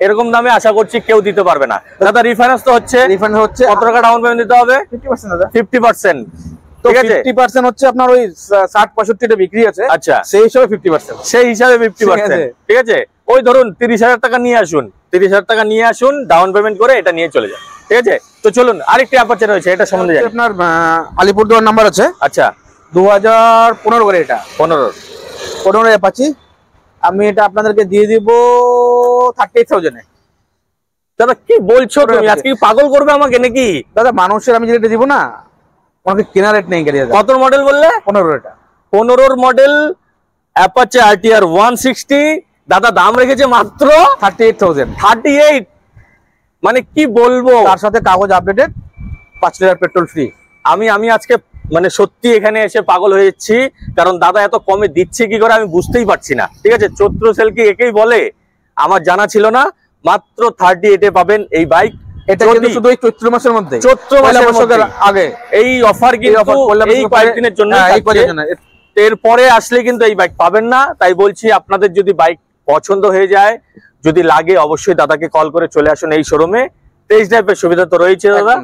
Speaker 1: এরকম দামে আশা করছি কেউ দিতে পারবে না। দাদা রিফাইন্যান্স তো হচ্ছে, কত টাকা ডাউন পেমেন্ট দিতে হবে?
Speaker 2: 50% দাদা,
Speaker 1: 50%। ঠিক আছে,
Speaker 2: 50% হচ্ছে আপনার ওই 60-65 টা বিক্রি আছে।
Speaker 1: আচ্ছা,
Speaker 2: সেই হিসাবে 50%,
Speaker 1: সেই হিসাবে 50%। ঠিক আছে, ওই ধরুন 30,000 টাকা নিয়ে আসুন, 30,000 টাকা নিয়ে আসুন, ডাউন পেমেন্ট করে এটা নিয়ে চলে যান। ঠিক আছে, তো চলুন আরেকটি অ্যাপাচে রয়েছে, এটা সম্বন্ধে জানি।
Speaker 2: আপনার আলিপুরদুয়ার নাম্বার আছে।
Speaker 1: আচ্ছা,
Speaker 2: 2015 করে, এটা 15 অ্যাপাচি। আমি এটা আপনাদেরকে দিয়ে দিব 38,000 এ।
Speaker 1: দাদা কি বলছো তুমি, আজকে পাগল করবে আমাকে নাকি?
Speaker 2: দাদা মানুষের আমি যেটা দিব না, আমাকে কেনা রেট নেই গাড়ি।
Speaker 1: কত মডেল বললে?
Speaker 2: 15 এটা,
Speaker 1: 15 মডেল অ্যাপাচে RTR 160। দাদা দাম রেখেছে মাত্র
Speaker 2: 38,000।
Speaker 1: 38, মানে কি বলবো,
Speaker 2: তার সাথে কাগজ আপডেটেড, 5 লিটার পেট্রোল ফ্রি।
Speaker 1: আমি আজকে মানে সত্যি এখানে এসে পাগল হয়ে যাচ্ছি, কারণ দাদা এত কমে দিচ্ছে কি করে আমি বুঝতেই পারছি না। ঠিক আছে, চৈত্র সেল কি একেই বলে আমার জানা ছিল না। মাত্র 38 এ পাবেন এই বাইক।
Speaker 2: এটা কিন্তু শুধু এই চৈত্র মাসের মধ্যে,
Speaker 1: চৈত্র মাসের
Speaker 2: আগে
Speaker 1: এই অফার, কিন্তু এই কয়েকদিনের জন্য। এরপরে আসলে কিন্তু এই বাইক পাবেন না। তাই বলছি, আপনাদের যদি বাইক পছন্দ হয়ে যায়, যদি লাগে, অবশ্যই দাদাকে কল করে চলে আসুন এই শোরুমে। টেস্ট ড্রাইভের সুবিধা তো রয়েছে দাদা,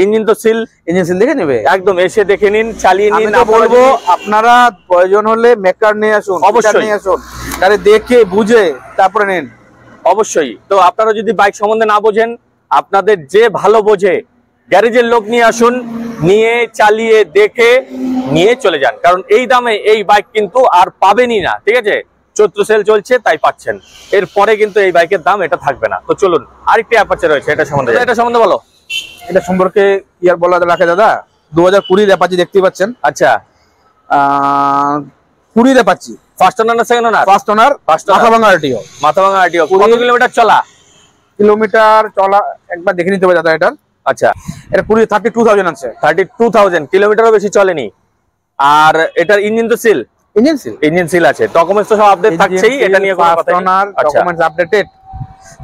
Speaker 1: ইঞ্জিন তো সিল,
Speaker 2: ইঞ্জিন দেখে নেবে,
Speaker 1: একদম এসে দেখে নিন, চালিয়ে নিন।
Speaker 2: আমি বলবো আপনারা প্রয়োজন হলে মেকার নিয়ে আসুন,
Speaker 1: অবশ্যই
Speaker 2: নিয়ে আসুন, তাহলে দেখে বুঝে তারপরে নিন।
Speaker 1: অবশ্যই। তো আপনারা যদি বাইক সম্বন্ধে না বোঝেন, আপনাদের যে ভালো বোঝে গ্যারেজের লোক নিয়ে আসুন, নিয়ে চালিয়ে দেখে নিয়ে চলে যান, কারণ এই দামে এই বাইক কিন্তু আর পাবেনই না। ঠিক আছে, চৈত্র সেল চলছে তাই পাচ্ছেন, এরপরে কিন্তু এই বাইকের দাম এটা থাকবে না। তো চলুন আরেকটি অ্যাপাচে রয়েছে, এটা সম্বন্ধে বলো।
Speaker 2: এটা সম্পর্কে কি আর বলা রাখে দাদা, 2020 অ্যাপাচি দেখতেই পাচ্ছেন।
Speaker 1: আচ্ছা,
Speaker 2: 20 অ্যাপাচি,
Speaker 1: ফার্স্ট ওনার না সেকেন্ড ওনার?
Speaker 2: ফার্স্ট ওনার, মাথাভাঙা RTO।
Speaker 1: মাথাভাঙা RTO, কত কিলোমিটার চলা?
Speaker 2: কিলোমিটার চলা একবার দেখে নিতে হবে দাদা এটার।
Speaker 1: আচ্ছা,
Speaker 2: এটা 32,000 আছে।
Speaker 1: 32,000 কিলোমিটারও বেশি চলেনি। আর এটার ইঞ্জিন তো সিল, ইঞ্জিন সিল আছে, ডকুমেন্টস তো সব আপডেট থাকছেই, এটা নিয়ে কোনো কথা নেই।
Speaker 2: ডকুমেন্টস আপডেটেড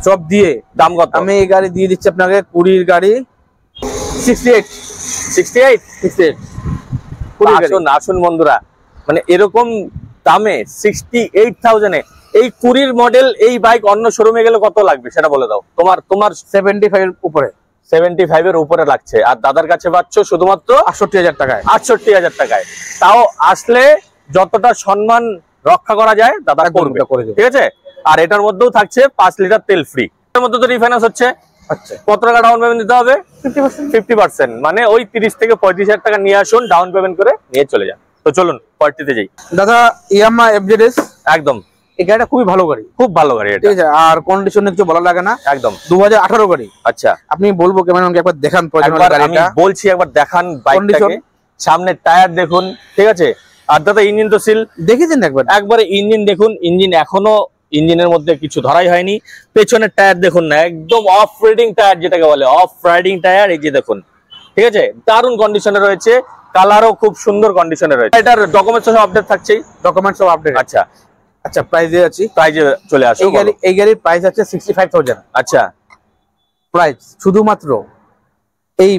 Speaker 2: সব দিয়ে।
Speaker 1: দাম কত?
Speaker 2: আমি এই গাড়ি দিয়ে দিচ্ছি আপনাকে, 20 গাড়ি 68।
Speaker 1: আসুন বন্ধুরা, মানে এরকম দামে 68,000 এ এই 20 মডেল এই বাইক অন্য শোরুমে গেলে কত লাগবে সেটা বলে দাও। তোমার
Speaker 2: 75 এর উপরে,
Speaker 1: 75 এর উপরে লাগছে, আর দাদার কাছে পাচ্ছ শুধুমাত্র
Speaker 2: 68,000 টাকায়।
Speaker 1: 68,000 টাকায়। তাও আসলে যতটা সম্মান রক্ষা করা যায় দাদা করবে। ঠিক আছে, আর এটার মধ্যেও থাকছে 5 লিটার তেল ফ্রি। এর মধ্যে তো রিফাইন্যান্স হচ্ছে।
Speaker 2: আচ্ছা,
Speaker 1: কত টাকা ডাউন পেমেন্ট দিতে হবে? 50%, মানে ওই 30 থেকে 35,000 টাকা নিয়ে আসুন, ডাউন পেমেন্ট করে নিয়ে চলে যান। তো চলুন পরটিতে যাই।
Speaker 2: দাদা ইয়ামাহা FZS,
Speaker 1: একদম
Speaker 2: এই গাড়িটা খুবই ভালো গাড়ি,
Speaker 1: খুব ভালো গাড়ি এটা।
Speaker 2: ঠিক আছে, আর কন্ডিশনে কিছু বলা লাগে না, একদম 2018 গাড়ি।
Speaker 1: আচ্ছা,
Speaker 2: আপনি বলবো কেমন একবার দেখান,
Speaker 1: আমি বলছি একবার দেখান বাইকটাকে, সামনে টায়ার দেখুন। ঠিক আছে, আর দাদা ইঞ্জিন তো সিল,
Speaker 2: দেখেছেন
Speaker 1: একবারে ইঞ্জিন দেখুন, ইঞ্জিন এখনো ইঞ্জিনের মধ্যে কিছু ধরাই হয়নি। পেছনের টায়ার দেখুন না, একদম অফ রাইডিং টায়ার যেটাকে বলে, অফ রাইডিং টায়ার, এই যে দেখুন। ঠিক আছে, দারুণ কন্ডিশনে রয়েছে, কালারও খুব সুন্দর কন্ডিশনে রয়েছে। এটার ডকুমেন্টস সব আপডেট থাকছেই,
Speaker 2: ডকুমেন্টস সব আপডেট।
Speaker 1: আচ্ছা
Speaker 2: আচ্ছা, প্রাইজে আছি,
Speaker 1: প্রাইজে চলে আসো।
Speaker 2: এই গাড়ির প্রাইস আছে 65,000।
Speaker 1: আচ্ছা,
Speaker 2: প্রাইস শুধুমাত্র এই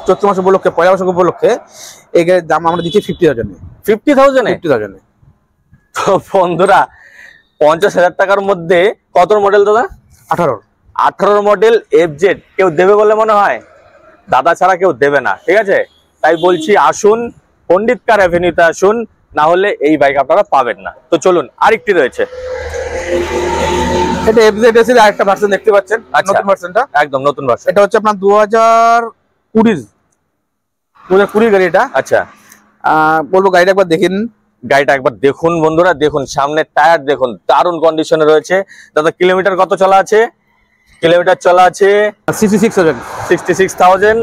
Speaker 2: চৈত্র মাস উপলক্ষে, পয়লা বৈশাখ উপলক্ষে এই গাড়ির দাম আমরা দিচ্ছি
Speaker 1: 50,000। তো বন্ধুরা, 50,000 টাকার মধ্যে কত মডেল দাদা? 18 মডেল FZ কেউ দেবে বলে মনে হয়? দাদা ছাড়া কেউ দেবে না। ঠিক আছে, তাই বলছি আসুন পন্ডিত কার অ্যাভিনিউতে আসুন, না হলে এই বাইক আপনারা পাবেন না। তো চলুন আরেকটি রয়েছে,
Speaker 2: এটা FZS এর আরেকটা ভার্সন দেখতে পাচ্ছেন, নতুন ভার্সনটা,
Speaker 1: একদম নতুন ভার্সন।
Speaker 2: এটা হচ্ছে আপনার 2020 গাড়ি এটা।
Speaker 1: আচ্ছা,
Speaker 2: বলবো গাড়িটা একবার দেখেন,
Speaker 1: গাড়িটা একবার দেখুন বন্ধুরা, দেখুন সামনের টায়ার দেখুন, দারুণ কন্ডিশনে রয়েছে। দাদা কিলোমিটার কত চলা আছে? কিলোমিটার চলা আছে 66,000।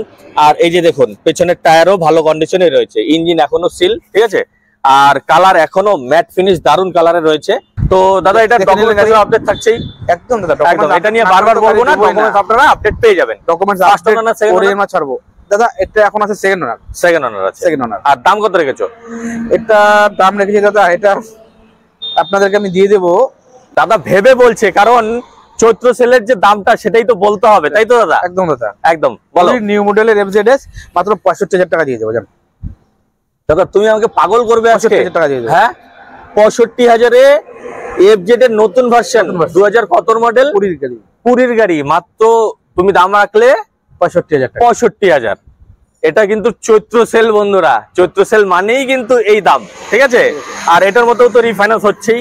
Speaker 1: আর এই যে দেখুন পেছনের টায়ারও ভালো কন্ডিশনে রয়েছে, ইঞ্জিন এখনো সিল। ঠিক আছে, আর কালার এখনো ম্যাট ফিনিশ, দারুণ কালারে রয়েছে। তো দাদা এটা ডকুমেন্টস আপডেট থাকছেই,
Speaker 2: একদম দাদা,
Speaker 1: এটা নিয়ে বারবার বলবো না, ডকুমেন্টস আপনারা আপডেট পেয়ে যাবেন।
Speaker 2: ডকুমেন্টস আপডেট করে আমরা ছাড়বো দাদা। এটা এখন আছে সেকেন্ড ওনার আছে, সেকেন্ড ওনার।
Speaker 1: আর দাম কত রেখেছো?
Speaker 2: এটা দাম রেখেছি দাদা, এটা আপনাদেরকে আমি দিয়ে দেবো।
Speaker 1: দাদা ভেবে বলছে, কারণ চৈত্র সেলের যে দামটা সেটাই তো বলতে হবে, তাই তো দাদা?
Speaker 2: একদম দাদা,
Speaker 1: একদম বলো।
Speaker 2: নিউ মডেলের এফজেডএস মাত্র 65,000 টাকা দিয়ে দেবো জান।
Speaker 1: দাদা তুমি আমাকে পাগল করবে আজকে।
Speaker 2: 65,000 টাকা দিয়ে দেবো।
Speaker 1: হ্যাঁ 65,000-এ এফজেড এর নতুন ভার্সন 2000 কত মডেল? 20 গাড়ি মাত্র তুমি দাম রাখলে
Speaker 2: 65,000 টাকা।
Speaker 1: 65,000। এটা কিন্তু চৈত্র সেল বন্ধুরা, চৈত্র সেল মানেই কিন্তু এই দাম, ঠিক আছে? আর এটার মধ্যেও তো রিফাইন্যান্স হচ্ছেই,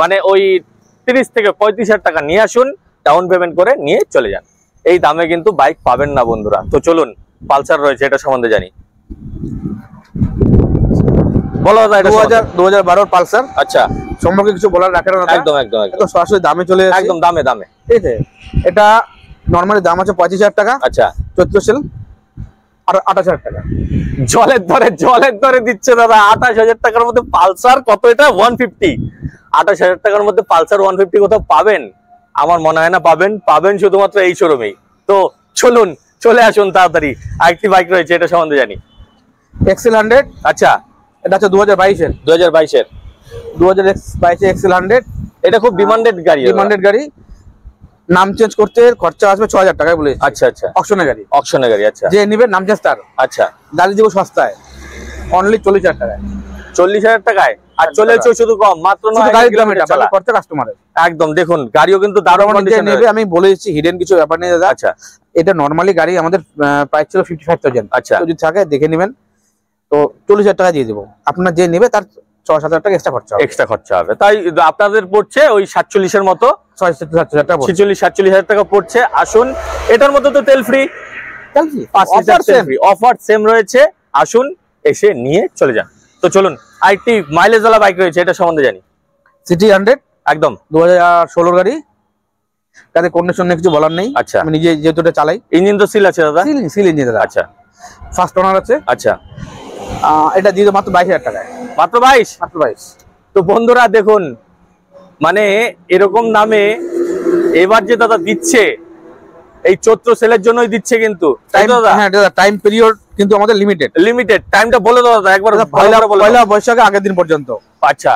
Speaker 1: মানে ওই 30 থেকে 35,000 টাকা নিয়ে আসুন, ডাউন পেমেন্ট করে নিয়ে চলে যান। এই দামে কিন্তু বাইক পাবেন না বন্ধুরা। তো চলুন, পালসার রয়েছে, এটা সম্বন্ধে জানি। বলো দাদা, এটা
Speaker 2: 2012 পালসার।
Speaker 1: আচ্ছা,
Speaker 2: সম্পর্কে কিছু বলার রাখে না?
Speaker 1: একদম একদম
Speaker 2: একদম সরাসরি দামে চলে আসে,
Speaker 1: একদম দামে দামে।
Speaker 2: ঠিক আছে, এটা নরমালি দাম আছে 25,000 টাকা।
Speaker 1: আচ্ছা,
Speaker 2: চৈত্র সেল আর 28,000 টাকা।
Speaker 1: জলের দরে দিচ্ছে দাদা 28,000 টাকার মধ্যে পালসার। কত এটা? 150। 28,000 টাকার মধ্যে পালসার 150 কোথাও পাবেন? আমার মনে হয় না পাবেন। পাবেন শুধুমাত্র এই শোরুমেই। তো চলুন, চলে আসুন তাড়াতাড়ি। আরেকটি বাইক রয়েছে, এটা সম্বন্ধে জানি।
Speaker 2: এক্সেল 100।
Speaker 1: আচ্ছা,
Speaker 2: এটা হচ্ছে 2022-এর। 2022 এক্সেল 100।
Speaker 1: এটা খুব ডিমান্ডেড গাড়ি।
Speaker 2: নাম চেঞ্জ করতে খরচা আসবে 6,000 টাকায় বলে।
Speaker 1: আচ্ছা আচ্ছা,
Speaker 2: অকশনের গাড়ি।
Speaker 1: আচ্ছা,
Speaker 2: যে নিবে নাম চেঞ্জ তার।
Speaker 1: আচ্ছা,
Speaker 2: গাড়ি দিব সস্তায়, অনলি 40,000 টাকায়।
Speaker 1: 40,000 টাকায় আর চলেছে শুধু কম, মাত্র 9 কিলোমিটার চলা।
Speaker 2: খরচা কাস্টমারের।
Speaker 1: একদম দেখুন, গাড়িও কিন্তু দারুণ কন্ডিশনে নেবে।
Speaker 2: আমি বলে দিচ্ছি, হিডেন কিছু ব্যাপার নেই দাদা।
Speaker 1: আচ্ছা,
Speaker 2: এটা নরমালি গাড়ি আমাদের প্রাইস ছিল 55,000।
Speaker 1: আচ্ছা,
Speaker 2: যদি থাকে দেখে নেবেন, তো 40,000 টাকা দিয়ে দেবো। আপনার যে নেবে তার 6-7,000 টাকা এক্সট্রা খরচা হবে। তাই আপনাদের পড়ছে ওই 47-এর মতো, 6-7,000 টাকা,
Speaker 1: 46-47,000 টাকা পড়ছে। আসুন, এটার মধ্যে তো তেল ফ্রি, অফার সেম রয়েছে। আসুন, এসে নিয়ে চলে যান। তো চলুন, আরেকটি মাইলেজ ওয়ালা বাইক রয়েছে, এটা সম্বন্ধে জানি।
Speaker 2: সিটি 100,
Speaker 1: একদম
Speaker 2: 2016 গাড়ি। তাতে কন্ডিশন নিয়ে কিছু বলার নেই।
Speaker 1: আচ্ছা,
Speaker 2: আমি নিজে যেহেতু এটা চালাই।
Speaker 1: ইঞ্জিন তো সিল আছে দাদা?
Speaker 2: সিল ইঞ্জিন দাদা।
Speaker 1: আচ্ছা,
Speaker 2: ফার্স্ট ওনার আছে।
Speaker 1: আচ্ছা,
Speaker 2: এটা দিয়ে দেবো মাত্র 22,000 টাকায়।
Speaker 1: মাত্র 22। তো বন্ধুরা দেখুন, মানে এরকম দামে এবার যে দাদা দিচ্ছে, এই চৈত্র সেলের জন্যই দিচ্ছে কিন্তু।
Speaker 2: টাইম পিরিয়ড কিন্তু আমাদের লিমিটেড।
Speaker 1: টাইমটা বলে দাও দাদা একবার।
Speaker 2: পয়লা বৈশাখের আগের দিন পর্যন্ত।
Speaker 1: আচ্ছা,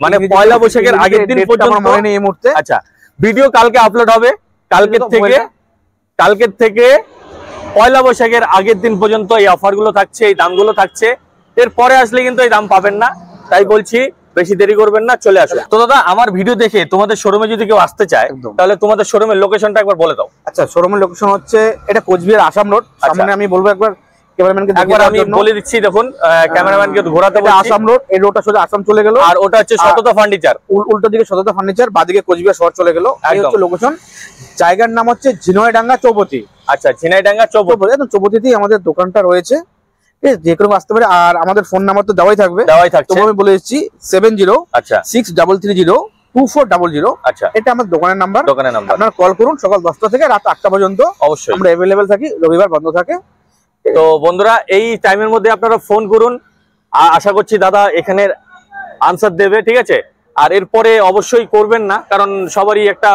Speaker 1: মানে পয়লা বৈশাখের আগের দিন পর্যন্ত
Speaker 2: মনে নেই এই মুহূর্তে।
Speaker 1: আচ্ছা, ভিডিও কালকে আপলোড হবে। কালকের থেকে পয়লা বৈশাখের আগের দিন পর্যন্ত এই অফার গুলো থাকছে, এই দামগুলো থাকছে। এরপরে আসলে কিন্তু এই দাম পাবেন না। তাই বলছি, বেশি দেরি করবেন না, চলে আসুন। তো দাদা, আমার ভিডিও দেখে তোমাদের শোরুমে যদি কেউ আসতে চায়, তাহলে তোমাদের শোরুমের লোকেশনটা একবার বলে দাও।
Speaker 2: আচ্ছা, শোরুমের লোকেশন হচ্ছে এটা কোচবিহার আসাম রোড। সামনে আমি বলবো একবার ক্যামেরাম্যানকে
Speaker 1: আমি বলে দিচ্ছি, দেখুন ক্যামেরাম্যানকে ঘোরাতে বলছি।
Speaker 2: আসাম রোড, এই রোডটা সোজা আসাম চলে গেল।
Speaker 1: আর ওটা হচ্ছে সততা ফার্নিচার।
Speaker 2: উল্টো দিকে সততা ফার্নিচার, বাদিকে কোচবিহার শহর চলে গেল। এই হচ্ছে লোকেশন। জায়গার নাম হচ্ছে ঝিনাইডাঙ্গা চৌপতি।
Speaker 1: আচ্ছা, ঝিনাইডাঙ্গা চৌপতি।
Speaker 2: একদম চৌপতিতেই আমাদের দোকানটা রয়েছে। যে কোনো আসতে পারে। আর আমাদের ফোন নাম্বার তো দেওয়াই থাকবে। তো আমি বলে দিচ্ছি 7063332400।
Speaker 1: আচ্ছা,
Speaker 2: এটা আমার দোকানের নাম্বার।
Speaker 1: আপনারা
Speaker 2: কল করুন সকাল 10টা থেকে রাত 8টা পর্যন্ত।
Speaker 1: অবশ্যই
Speaker 2: আমরা অ্যাভেলেবেল থাকি, রবিবার বন্ধ থাকে।
Speaker 1: তো বন্ধুরা, এই টাইমের মধ্যে আপনারা ফোন করুন। আশা করছি দাদা এখানের আনসার দেবে, ঠিক আছে? আর এরপরে অবশ্যই করবেন না, কারণ সবারই একটা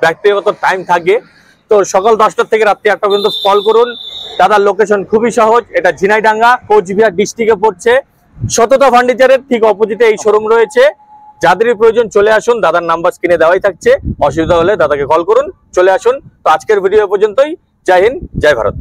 Speaker 1: ব্যক্তিগত টাইম থাকে। তো সকাল 10টা থেকে রাত্রি 8টা পর্যন্ত কল করুন। দাদার লোকেশন খুবই সহজ, এটা ঝিনাইডাঙ্গা, কোচবিহার ডিস্ট্রিক্টে পড়ছে। সততা ফার্নিচারের ঠিক অপোজিটে এই শোরুম রয়েছে। যাদেরই প্রয়োজন চলে আসুন, দাদার নাম্বার স্ক্রিনে দেওয়াই থাকছে। অসুবিধা হলে দাদাকে কল করুন, চলে আসুন। তো আজকের ভিডিও পর্যন্তই। জয় হিন্দ, জয় ভারত।